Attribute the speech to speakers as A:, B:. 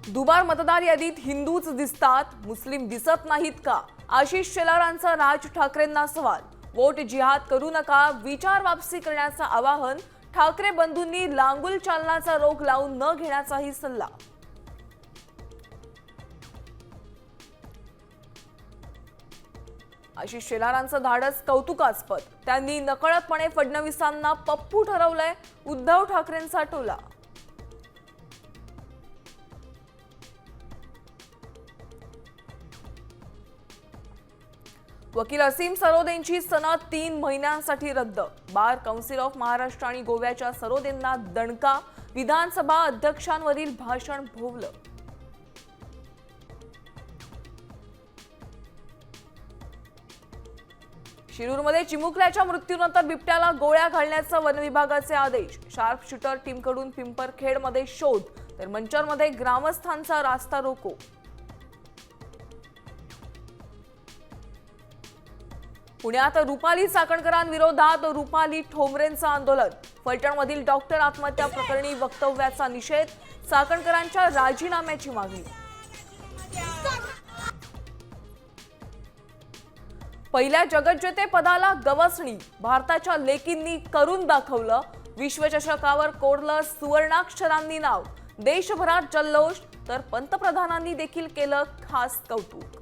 A: दुबार मतदार यादीत हिंदूच दिसतात, मुस्लिम दिसत नाहीत का? आशिष शेलारांचा राज ठाकरेंना सवाल. वोट जिहाद करू नका, विचार वापसी करण्याचं आवाहन. ठाकरे बंधूंनी लांगुल चालनाचा रोग लावून न घेण्याचाही सल्ला. आशिष शेलारांचं धाडस कौतुकास्पद. त्यांनी नकळतपणे फडणवीसांना पप्पू ठरवलंय. उद्धव ठाकरेंचा टोला. वकील असीम सरोदेंची सनद 3 महिन्यांसाठी रद्द. बार काउन्सिल ऑफ महाराष्ट्र आणि गोव्याच्या सरोदेंना दणका. विधानसभा अध्यक्षांवरील भाषण भोवलं. शिरूरमध्ये चिमुकल्याच्या मृत्यूनंतर बिबट्याला गोळ्या घालण्याचा वन विभागाचे आदेश. शार्प शूटर टीमकडून पिंपरखेडमध्ये शोध, तर मंचरमध्ये ग्रामस्थांचा रास्ता रोको. पुण्यात रुपाली चाकणकरांविरोधात रुपाली ठोंबरेंचं आंदोलन. फलटणमधील डॉक्टर आत्महत्या प्रकरणी वक्तव्याचा निषेध. चाकणकरांच्या राजीनाम्याची मागणी. पहिल्या जगज्जेतेपदाला गवसणी. भारताच्या लेकींनी करून दाखवलं. विश्वचषकावर कोरलं सुवर्णाक्षरांनी नाव. देशभरात जल्लोष, तर पंतप्रधानांनी देखील केलं खास कौतुक.